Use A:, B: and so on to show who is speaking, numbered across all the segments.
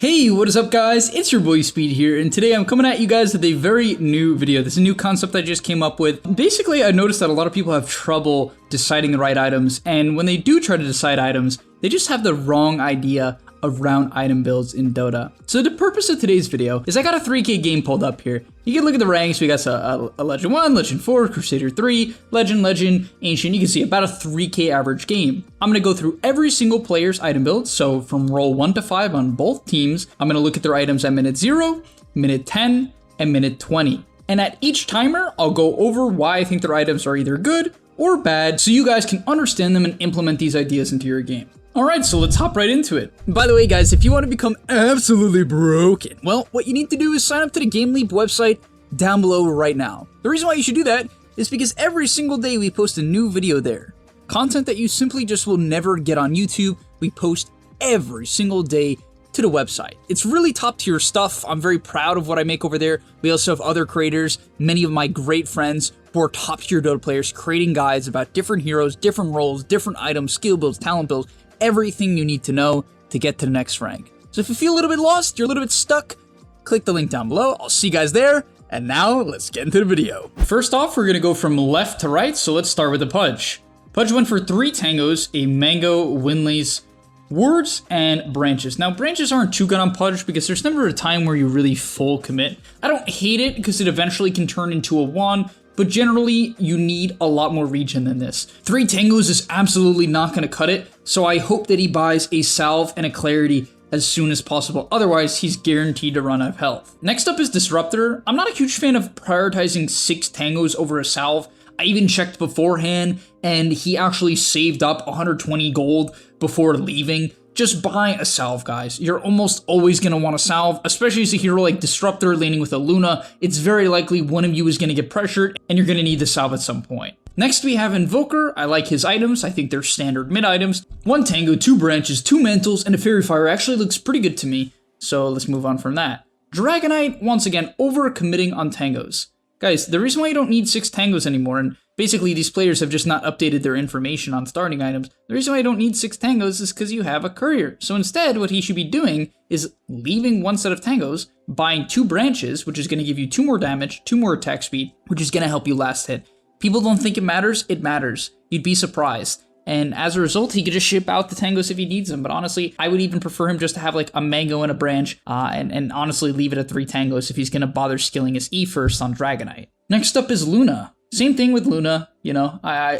A: Hey, what is up guys? It's your boy Speed here, and today I'm coming at you guys with a very new video. This is a new concept I just came up with. Basically, I noticed that a lot of people have trouble deciding the right items, and when they do try to decide items, they just have the wrong idea around item builds in Dota. So the purpose of today's video is I got a 3K game pulled up here. You can look at the ranks. We got a Legend 1, Legend 4, Crusader 3, Legend, Ancient. You can see about a 3K average game. I'm going to go through every single player's item build. So from roll 1 to 5 on both teams, I'm going to look at their items at minute 0, minute 10, and minute 20. And at each timer, I'll go over why I think their items are either good or bad so you guys can understand them and implement these ideas into your game. Alright, so let's hop right into it. By the way, guys, if you want to become absolutely broken, well, what you need to do is sign up to the GameLeap website down below right now. The reason why you should do that is because every single day we post a new video there. Content that you simply just will never get on YouTube, we post every single day to the website. It's really top tier stuff. I'm very proud of what I make over there. We also have other creators, many of my great friends who are top tier Dota players, creating guides about different heroes, different roles, different items, skill builds, talent builds, everything you need to know to get to the next rank. So if you feel a little bit lost, you're a little bit stuck, click the link down below. I'll see you guys there. And now let's get into the video. First off, we're gonna go from left to right. So let's start with the Pudge. Pudge went for 3 tangos, a mango, Winleys, words, and branches. Now branches aren't too good on Pudge because there's never a time where you really full commit. I don't hate it because it eventually can turn into a wand, but generally, you need a lot more regen than this. 3 tangos is absolutely not going to cut it, so I hope that he buys a salve and a clarity as soon as possible. Otherwise, he's guaranteed to run out of health. Next up is Disruptor. I'm not a huge fan of prioritizing 6 tangos over a salve. I even checked beforehand, and he actually saved up 120 gold before leaving. Just buy a salve, guys. You're almost always going to want a salve, especially as a hero like Disruptor laning with a Luna. It's very likely one of you is going to get pressured, and you're going to need the salve at some point. Next, we have Invoker. I like his items. I think they're standard mid items. 1 tango, 2 branches, 2 mantles, and a Fairy Fire actually looks pretty good to me, so let's move on from that. Dragonite, once again, over-committing on tangos. Guys, the reason why you don't need 6 tangos anymore, and basically these players have just not updated their information on starting items, the reason why you don't need 6 tangos is because you have a courier. So instead, what he should be doing is leaving 1 set of tangos, buying 2 branches, which is going to give you 2 more damage, 2 more attack speed, which is going to help you last hit. People don't think it matters. It matters. You'd be surprised. And as a result, he could just ship out the tangos if he needs them. But honestly, I would even prefer him just to have like a mango and a branch, and honestly leave it at 3 tangos if he's going to bother skilling his E first on Dragonite. Next up is Luna. Same thing with Luna, you know, I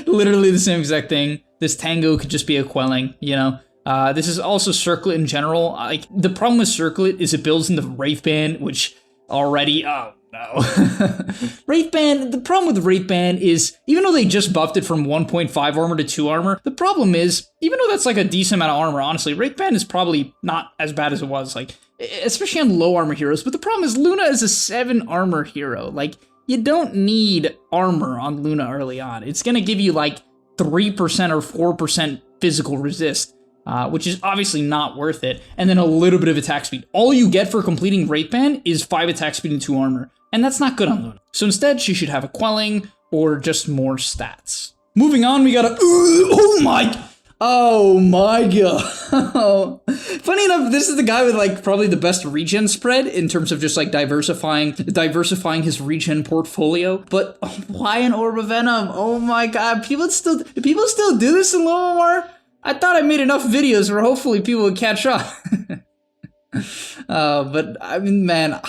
A: literally the same exact thing. This tango could just be a quelling, you know. This is also Circlet in general. Like, the problem with Circlet is it builds into Wraith Band, which already, oh no. Wraith Band, the problem with Wraith Band is, even though they just buffed it from 1.5 armor to 2 armor, the problem is, even though that's like a decent amount of armor, honestly, Wraith Band is probably not as bad as it was, like, especially on low armor heroes. But the problem is Luna is a 7 armor hero. Like, you don't need armor on Luna early on. It's going to give you like 3% or 4% physical resist, which is obviously not worth it. And then a little bit of attack speed. All you get for completing Wraith Band is 5 attack speed and 2 armor. And that's not good on Luna. So instead, she should have a quelling or just more stats. Moving on, we got a... Oh my god. Funny enough, this is the guy with like probably the best regen spread in terms of just like diversifying his regen portfolio. But why an Orb of Venom? Oh my god, do people still do this in low MMR? I thought I made enough videos where hopefully people would catch up. But I mean, man,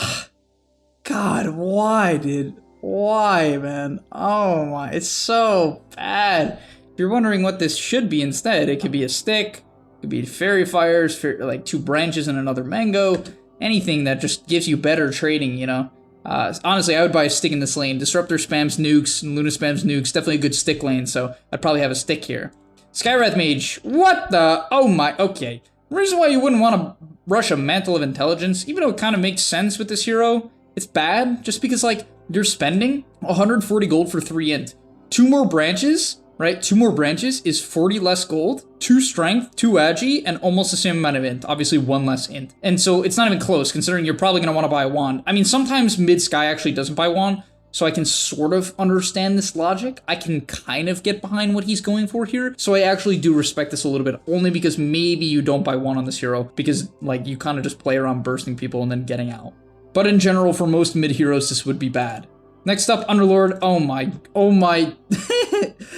A: god, why, dude? Why, man? Oh my, it's so bad. If you're wondering what this should be instead, it could be a stick, it could be Fairy Fires, like 2 branches and another mango, anything that just gives you better trading, you know. Honestly, I would buy a stick in this lane. Disruptor spams nukes, and Luna spams nukes, definitely a good stick lane, so I'd probably have a stick here. Skywrath Mage, what the, oh my, okay. The reason why you wouldn't want to rush a Mantle of Intelligence, even though it kind of makes sense with this hero, it's bad, just because, like, you're spending 140 gold for 3 int. 2 more branches, right? 2 more branches is 40 less gold, 2 strength, 2 agi, and almost the same amount of int. Obviously 1 less int. And so it's not even close, considering you're probably going to want to buy a wand. I mean, sometimes mid-sky actually doesn't buy wand, so I can sort of understand this logic. I can kind of get behind what he's going for here, so I actually do respect this a little bit, only because maybe you don't buy 1 on this hero, because, like, you kind of just play around bursting people and then getting out. But in general, for most mid heroes, this would be bad. Next up, Underlord. Oh my.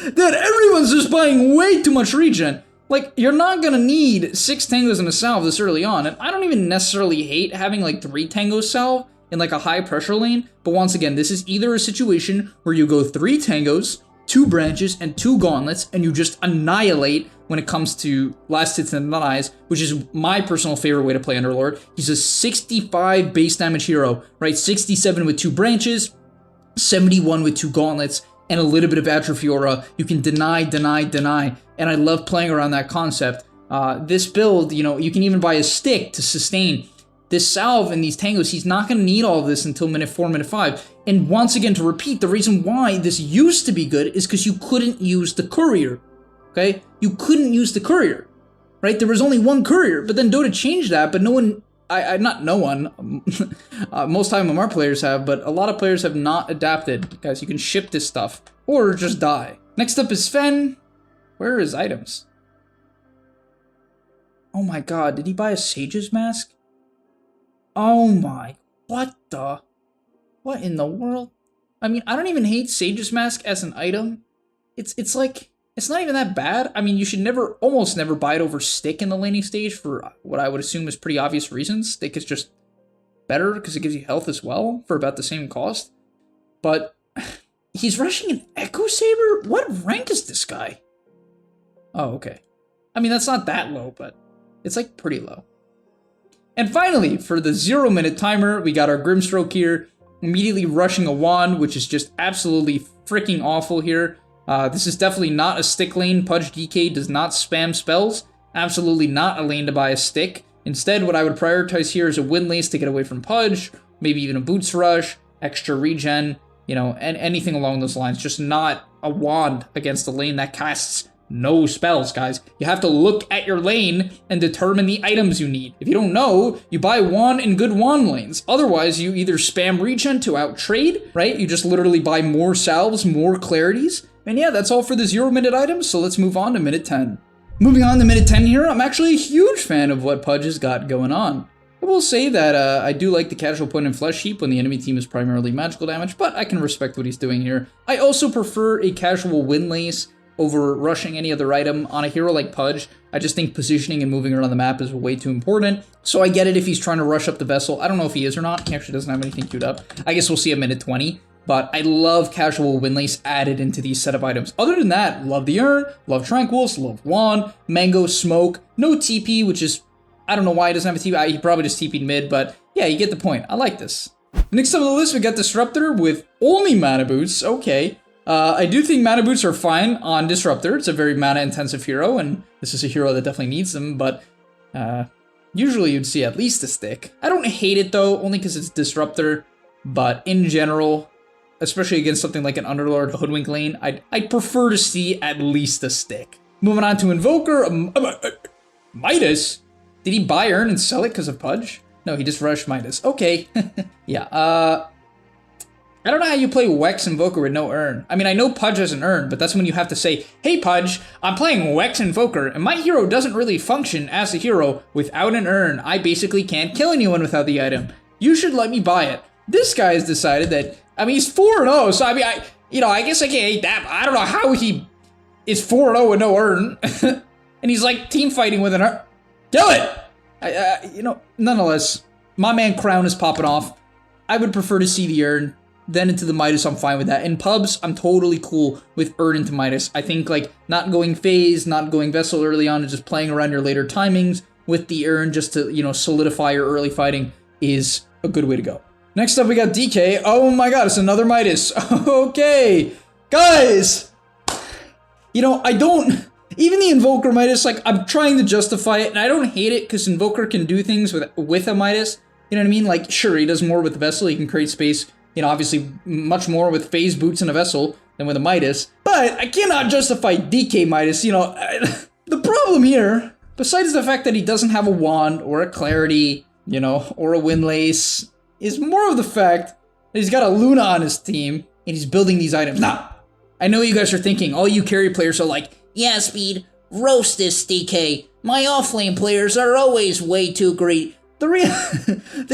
A: Dude, everyone's just buying way too much regen. Like, you're not gonna need 6 tangos in a salve this early on, and I don't even necessarily hate having, like, 3 tangos salve in, like, a high pressure lane, but once again, this is either a situation where you go 3 tangos, 2 branches, and 2 gauntlets, and you just annihilate when it comes to last hits and denies, which is my personal favorite way to play Underlord. He's a 65 base damage hero, right? 67 with 2 branches, 71 with 2 gauntlets, and a little bit of atrophy aura. You can deny, and I love playing around that concept. This build, you know, you can even buy a stick to sustain. This salve and these tangos, he's not going to need all of this until minute 4, minute 5. And once again, to repeat, the reason why this used to be good is because you couldn't use the courier, okay? You couldn't use the courier, right? There was only 1 courier, but then Dota changed that, but no one, not no one, most MMR players have, but a lot of players have not adapted. Guys, you can ship this stuff, or just die. Next up is Sven. Where are his items? Oh my god, did he buy a Sage's Mask? Oh my, what in the world? I mean, I don't even hate Sage's Mask as an item. It's like, it's not even that bad. I mean, you should almost never buy it over Stick in the laning stage for what I would assume is pretty obvious reasons. Stick is just better because it gives you health as well for about the same cost. But he's rushing an Echo Saber? What rank is this guy? Oh, okay. I mean, that's not that low, but it's like pretty low. And finally, for the 0-minute timer, we got our Grimstroke here, immediately rushing a wand, which is just absolutely freaking awful here. This is definitely not a stick lane. Pudge DK does not spam spells. Absolutely not a lane to buy a stick. Instead, what I would prioritize here is a Windlace to get away from Pudge, maybe even a Boots Rush, extra regen, you know, and anything along those lines. Just not a wand against a lane that casts no spells, guys. You have to look at your lane and determine the items you need. If you don't know, you buy wand in good wand lanes. Otherwise, you either spam regen to out-trade, right? You just literally buy more salves, more clarities. And yeah, that's all for the 0-minute items, so let's move on to minute 10. Moving on to minute 10 here, I'm actually a huge fan of what Pudge has got going on. I will say that I do like the casual point and flesh heap when the enemy team is primarily magical damage, but I can respect what he's doing here. I also prefer a casual Windlace over rushing any other item on a hero like Pudge. I just think positioning and moving around the map is way too important. So I get it if he's trying to rush up the vessel. I don't know if he is or not. He actually doesn't have anything queued up. I guess we'll see at minute 20. But I love casual Windlace added into these set of items. Other than that, love the Urn, love Tranquils, love Wand, Mango, Smoke, no TP, which is, I don't know why he doesn't have a TP. He probably just TP'd mid, but yeah, you get the point. I like this. Next up on the list, we got Disruptor with only Mana Boots. Okay. I do think Mana Boots are fine on Disruptor. It's a very mana-intensive hero, and this is a hero that definitely needs them, but usually you'd see at least a stick. I don't hate it, though, only because it's Disruptor, but in general, especially against something like an Underlord Hoodwink lane, I'd prefer to see at least a stick. Moving on to Invoker, Midas? Did he buy Urn and sell it because of Pudge? No, he just rushed Midas. Okay. Yeah, I don't know how you play Wex Invoker with no Urn. I mean, I know Pudge has an Urn, but that's when you have to say, hey Pudge, I'm playing Wex Invoker, and my hero doesn't really function as a hero without an Urn. I basically can't kill anyone without the item. You should let me buy it. This guy has decided that, I mean, he's 4-0, so I mean, I guess I can't hate that, but I don't know how he is 4-0 with no Urn. And he's like team fighting with an Urn. Kill it! Nonetheless, my man Crown is popping off. I would prefer to see the Urn. Then into the Midas, I'm fine with that. In pubs, I'm totally cool with Urn into Midas. I think, like, not going phase, not going Vessel early on, and just playing around your later timings with the Urn just to, solidify your early fighting is a good way to go. Next up, we got DK. Oh my god, it's another Midas. Okay. Guys! I don't... Even the Invoker Midas, like, I'm trying to justify it, and I don't hate it, because Invoker can do things with a Midas. You know what I mean? Like, sure, he does more with the Vessel, he can create space, obviously much more with phase boots and a Vessel than with a Midas. But I cannot justify DK Midas, The problem here, besides the fact that he doesn't have a Wand, or a Clarity, or a Windlace, is more of the fact He's got a Luna on his team, and he's building these items. Now, I know you guys are thinking, all you carry players are like, yeah, Speed, roast this DK. My offlane players are always way too great. The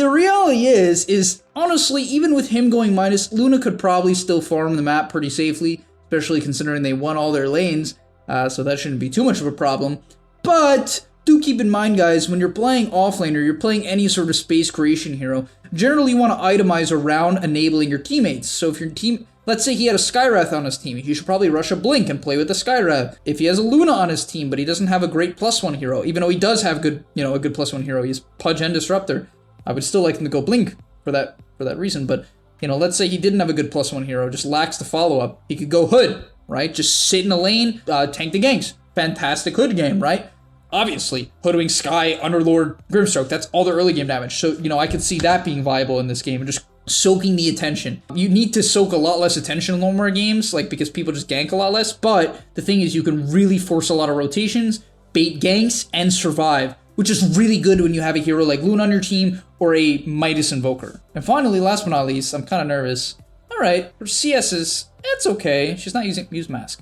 A: reality is honestly, even with him going minus, Luna could probably still farm the map pretty safely, especially considering they won all their lanes, so that shouldn't be too much of a problem. But do keep in mind, guys, when you're playing offlane or you're playing any sort of space creation hero, generally you want to itemize around enabling your teammates. So if your team, let's say he had a Skywrath on his team, he should probably rush a Blink and play with the Skywrath. If he has a Luna on his team, but he doesn't have a great +1 hero, even though he does have good, a good +1 hero, he's Pudge and Disruptor, I would still like him to go Blink for that reason. But, let's say he didn't have a good +1 hero, just lacks the follow-up, he could go Hood, right? Just sit in a lane, tank the ganks. Fantastic Hood game, right? Obviously, Hoodwing, Sky, Underlord, Grimstroke, that's all the early game damage. So, I could see that being viable in this game and just soaking the attention. You need to soak a lot less attention in Lone games, because people just gank a lot less, but the thing is you can really force a lot of rotations, bait ganks, and survive, which is really good when you have a hero like Luna on your team or a Midas Invoker. And finally, last but not least, I'm kind of nervous. Alright, her CS it's okay. She's not use Mask.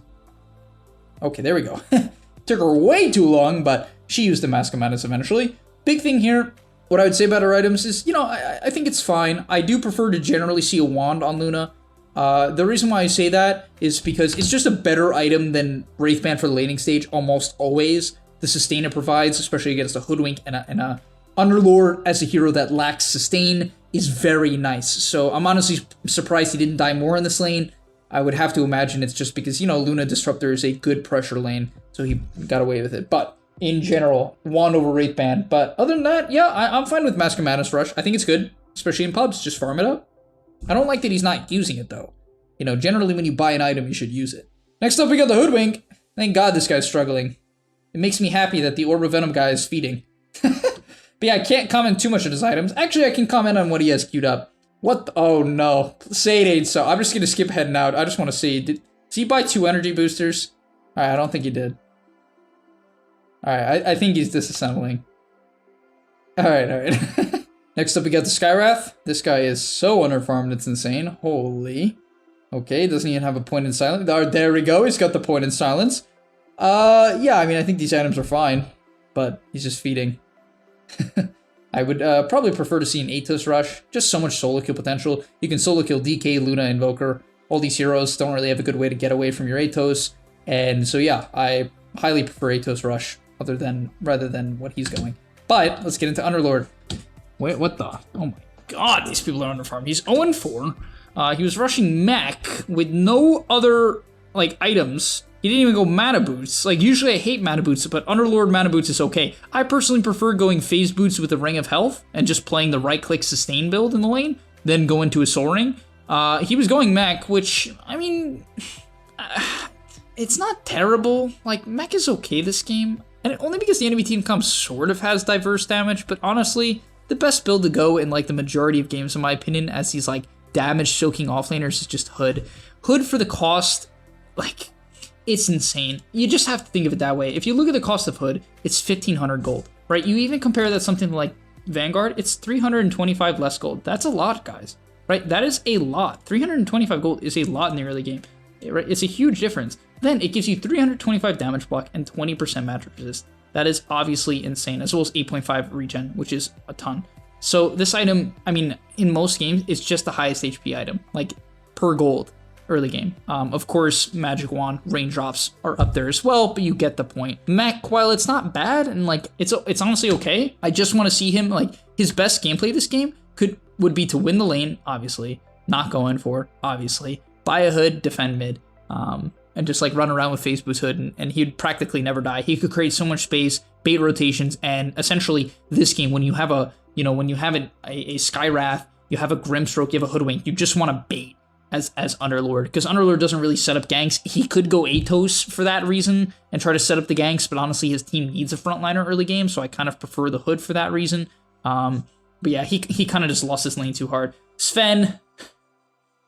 A: Okay, there we go. Took her way too long, but she used the Mask of Madness eventually. Big thing here, what I would say about her items is, I think it's fine. I do prefer to generally see a wand on Luna. The reason why I say that is because it's just a better item than Wraithband for the laning stage almost always. The sustain it provides, especially against a Hoodwink and a Underlord as a hero that lacks sustain, is very nice. So I'm honestly surprised he didn't die more in this lane. I would have to imagine it's just because, Luna Disruptor is a good pressure lane, so he got away with it. But in general, wand over Wraithband. But other than that, yeah, I'm fine with Mask of Madness Rush. I think it's good, especially in pubs. Just farm it up. I don't like that he's not using it, though. Generally when you buy an item, you should use it. Next up, we got the Hoodwink. Thank God this guy's struggling. It makes me happy that the Orb of Venom guy is feeding. But yeah, I can't comment too much on his items. Actually, I can comment on what he has queued up. What? Oh no. Say it ain't so. I'm just gonna skip ahead and out. I just want to see. Did he buy 2 energy boosters? Alright, I don't think he did. Alright, I think he's disassembling. Alright. Next up, we got the Skywrath. This guy is so underfarmed, it's insane. Holy. Okay, doesn't even have a point in silence. There we go, he's got the point in silence. Yeah, I mean, I think these items are fine, but he's just feeding. I would probably prefer to see an Atos Rush. Just so much solo kill potential. You can solo kill DK, Luna, Invoker. All these heroes don't really have a good way to get away from your Atos. And so yeah, I highly prefer Atos Rush rather than what he's going. But let's get into Underlord. Wait, what the? Oh my god, these people are underfarmed. He's 0-4. He was rushing mech with no other items. He didn't even go mana boots. Usually I hate mana boots, but Underlord mana boots is okay. I personally prefer going phase boots with a Ring of Health and just playing the right-click sustain build in the lane, then go into a Soul Ring. He was going mech, which, I mean, it's not terrible. Mech is okay this game, and only because the enemy team comp sort of has diverse damage, but honestly, the best build to go in, the majority of games, in my opinion, as these, damage-soaking offlaners is just Hood. Hood for the cost, it's insane. You just have to think of it that way. If you look at the cost of Hood, it's 1,500 gold, right? You even compare that to something like Vanguard, it's 325 less gold. That's a lot, guys, right? That is a lot. 325 gold is a lot in the early game, right? It's a huge difference. Then it gives you 325 damage block and 20% magic resist. That is obviously insane, as well as 8.5 regen, which is a ton. So this item, I mean, in most games, it's just the highest HP item, per gold. Early game. Of course, Magic Wand, Raindrops are up there as well, but you get the point. Mech, while it's not bad and it's honestly okay, I just want to see him his best gameplay this game would be to win the lane, obviously, not go in for, obviously, buy a Hood, defend mid, and just run around with phase boost Hood, and he'd practically never die. He could create so much space, bait rotations, and essentially this game, when you have a Skywrath, you have a Grimstroke, you have a Hoodwink, you just want to bait as Underlord, because Underlord doesn't really set up ganks. He could go Atos for that reason and try to set up the ganks, but honestly his team needs a frontliner early game, so I kind of prefer the Hood for that reason. But yeah, he kind of just lost his lane too hard. Sven.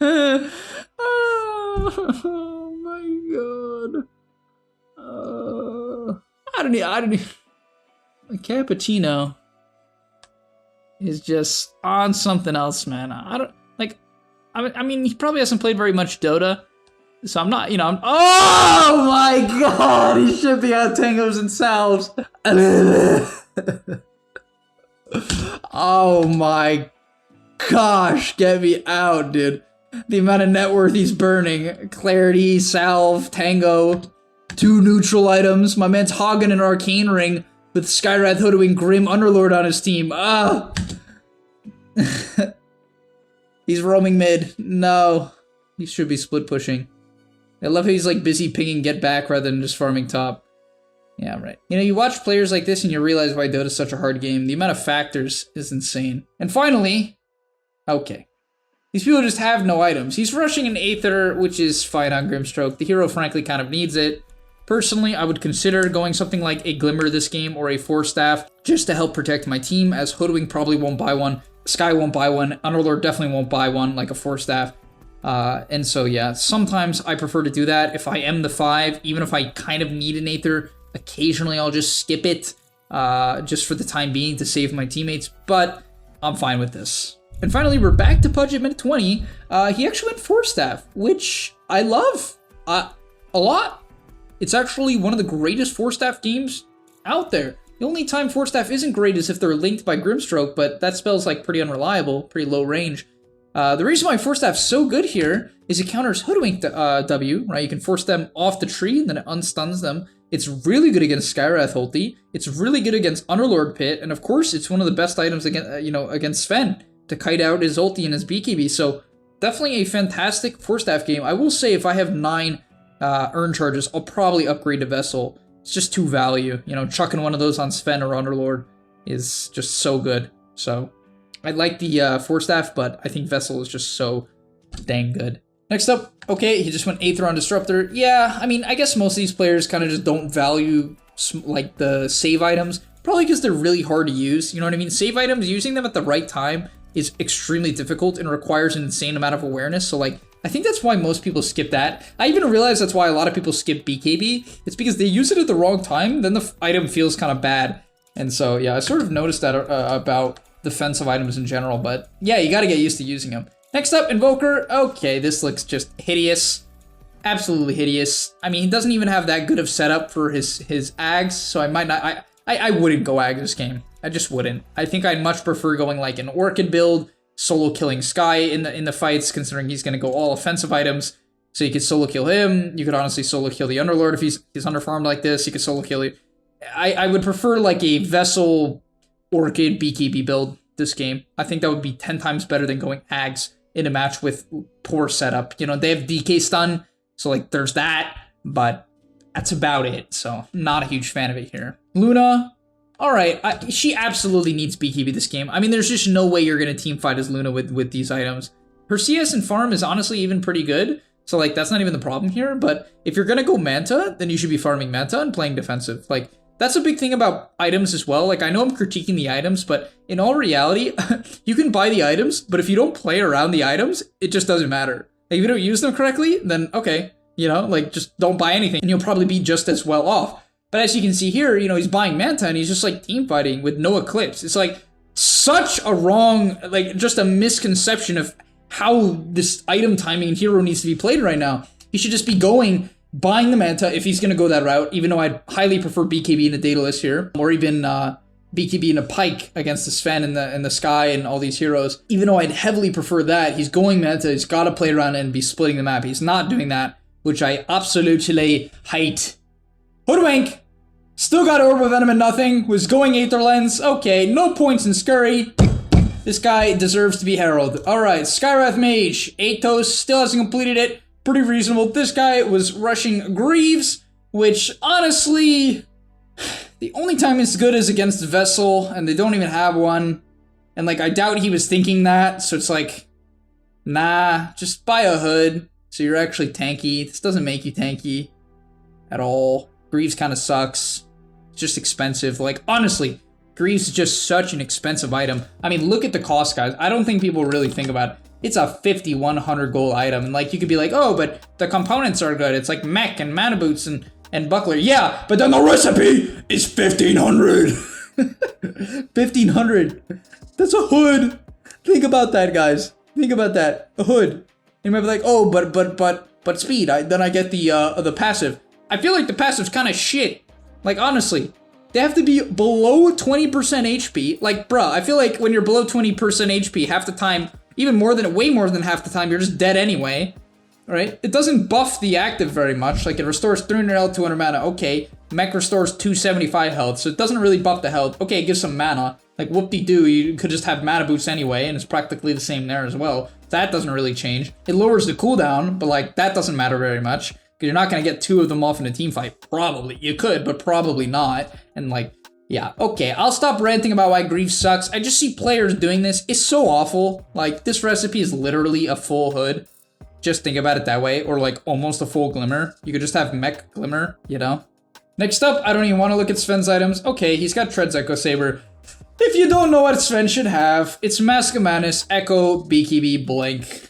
A: Oh my god. I don't need Cappuccino is just on something else, man. I mean, he probably hasn't played very much Dota. So I'm not, you know, oh my god, he should be on Tangos and Salves. Oh my gosh, get me out, dude. The amount of net worth he's burning. Clarity, Salve, Tango, 2 neutral items. My man's hogging an Arcane Ring with Skywrath Hoodwing Grim Underlord on his team. Ah! He's roaming mid. No. He should be split pushing. I love how he's like busy pinging get back rather than just farming top. Yeah, right. You know, you watch players like this and you realize why Dota's such a hard game. The amount of factors is insane. And finally, okay. These people just have no items. He's rushing an Aether, which is fine on Grimstroke. The hero frankly kind of needs it. Personally, I would consider going something like a Glimmer this game or a Force Staff just to help protect my team, as Hoodwing probably won't buy one. Sky won't buy one. Underlord definitely won't buy one, like a Force Staff. And so, yeah, sometimes I prefer to do that. If I am the 5, even if I kind of need an Aether, occasionally I'll just skip it, just for the time being to save my teammates, but I'm fine with this. And finally, we're back to Pudge at minute 20. He actually went Force Staff, which I love a lot. It's actually one of the greatest Force Staff games out there. The only time Force Staff isn't great is if they're linked by Grimstroke, but that spell's like pretty unreliable, pretty low range. The reason why Force Staff's so good here is it counters Hoodwink W, right? You can force them off the tree, and then it unstuns them. It's really good against Skywrath ulti. It's really good against Underlord Pit, and of course, it's one of the best items against, against Sven to kite out his ulti and his BKB. So definitely a fantastic Force Staff game. I will say if I have 9 earn charges, I'll probably upgrade to Vessel. It's just too value. You know, chucking one of those on Sven or Underlord is just so good. So I like the Force Staff, but I think Vessel is just so dang good. Next up, okay, he just went Aether on Disruptor. Yeah, I mean, I guess most of these players kind of just don't value, like, the save items. Probably because they're really hard to use, you know what I mean? Save items, using them at the right time is extremely difficult and requires an insane amount of awareness. So, like, I think that's why most people skip that. I even realize that's why a lot of people skip BKB. It's because they use it at the wrong time, then the item feels kind of bad. And so, yeah, I sort of noticed that about defensive items in general, but yeah, you gotta get used to using them. Next up, Invoker. Okay, this looks just hideous. Absolutely hideous. I mean, he doesn't even have that good of setup for his Ags, so I might not, I wouldn't go Ag this game. I just wouldn't. I think I'd much prefer going like an Orchid build, solo killing Sky in the fights, considering he's gonna go all offensive items. So you could solo kill him. You could honestly solo kill the Underlord if he's underfarmed like this. You could solo kill you. I would prefer like a Vessel Orchid BKB build this game. I think that would be 10 times better than going Ags in a match with poor setup. You know, they have DK stun, so like there's that, but that's about it. So not a huge fan of it here. Luna, all right, she absolutely needs BKB this game. I mean, there's just no way you're gonna team fight as Luna with these items. Her CS and farm is honestly even pretty good, so like that's not even the problem here. But if you're gonna go Manta, then you should be farming Manta and playing defensive. Like, that's a big thing about items as well. Like, I know I'm critiquing the items, but in all reality, you can buy the items, but if you don't play around the items, it just doesn't matter. Like, if you don't use them correctly, then okay, you know, like, just don't buy anything, and you'll probably be just as well off. But as you can see here, you know, he's buying Manta, and he's just, like, team fighting with no Eclipse. It's, like, such a wrong, like, just a misconception of how this item timing and hero needs to be played right now. He should just be going, buying the Manta if he's going to go that route, even though I'd highly prefer BKB in the Daedalus here, or even BKB in a Pike against the Sven and the Sky and all these heroes. Even though I'd heavily prefer that, he's going Manta, he's got to play around and be splitting the map. He's not doing that, which I absolutely hate. Hoodwink! Still got Orb of Venom and nothing, was going Aether Lens. Okay, no points in Scurry. This guy deserves to be heralded. Alright, Skywrath Mage, Atos, still hasn't completed it. Pretty reasonable. This guy was rushing Greaves, which honestly, the only time it's good is against Vessel, and they don't even have one. And like, I doubt he was thinking that, so it's like, nah, just buy a hood, so you're actually tanky. This doesn't make you tanky at all. Greaves kind of sucks. It's just expensive. Like, honestly, Greaves is just such an expensive item. I mean, look at the cost, guys. I don't think people really think about it. It's a 50, 100 gold item. And like, you could be like, oh, but the components are good. It's like mech and mana boots and buckler. Yeah, but then the recipe is 1500. 1500. That's a hood. Think about that, guys. Think about that. A hood. you might be like, oh, but speed. Then I get the passive. I feel like the passive's kind of shit. Like, honestly, they have to be below 20% HP. Like, bruh, I feel like when you're below 20% HP, half the time, way more than half the time, you're just dead anyway. Right? It doesn't buff the active very much. Like, it restores 300 health, 200 mana. Okay. Mech restores 275 health, so it doesn't really buff the health. Okay, it gives some mana. Like, whoop-de-doo, you could just have mana boosts anyway, and it's practically the same there as well. That doesn't really change. It lowers the cooldown, but, like, that doesn't matter very much. Because you're not going to get 2 of them off in a team fight. Probably. You could, but probably not. And, like, yeah. Okay, I'll stop ranting about why Grief sucks. I just see players doing this. It's so awful. Like, this recipe is literally a full hood. Just think about it that way. Or, like, almost a full Glimmer. You could just have Mech Glimmer, you know? Next up, I don't even want to look at Sven's items. Okay, he's got Tread's Echo Saber. If you don't know what Sven should have, it's Mask of Madness, Echo, BKB, Blink,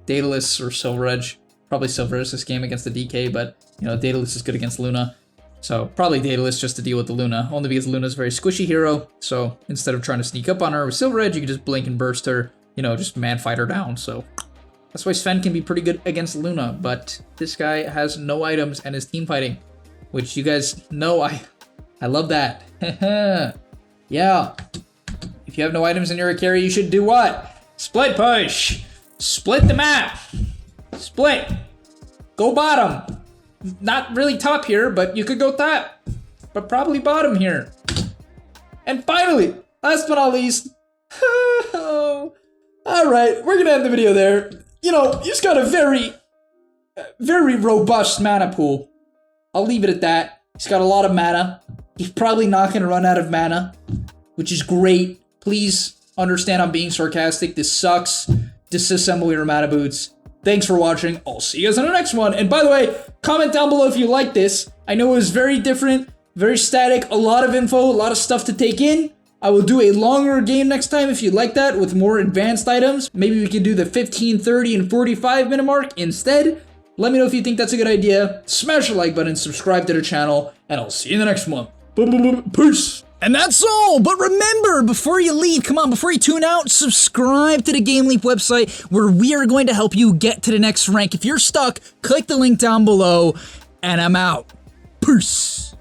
A: Daedalus, or Silver Edge. Probably Silver Edge this game against the DK, but, you know, Daedalus is good against Luna. So, probably Daedalus just to deal with the Luna, only because Luna's a very squishy hero. So, instead of trying to sneak up on her with Silver Edge, you can just Blink and burst her, you know, just man fight her down. So, that's why Sven can be pretty good against Luna, but this guy has no items and is team fighting. Which you guys know I love that. Yeah. If you have no items and you're a carry, you should do what? Split push. Split the map. Split. Go bottom. Not really top here, but you could go top. But probably bottom here. And finally, last but not least. Alright, we're gonna end the video there. You know, he's got a very robust mana pool. I'll leave it at that. He's got a lot of mana. He's probably not going to run out of mana, which is great. Please understand I'm being sarcastic. This sucks. Disassemble your mana boots. Thanks for watching. I'll see you guys in the next one. And by the way, comment down below if you like this. I know it was very different, very static, a lot of info, a lot of stuff to take in. I will do a longer game next time if you like that with more advanced items. Maybe we can do the 15, 30, and 45 minute mark instead. Let me know if you think that's a good idea. Smash the like button, subscribe to the channel, and I'll see you in the next one. Peace!
B: And that's all, but remember, before you leave, come on, before you tune out, subscribe to the GameLeap website where we are going to help you get to the next rank. If you're stuck, click the link down below, and I'm out. Peace!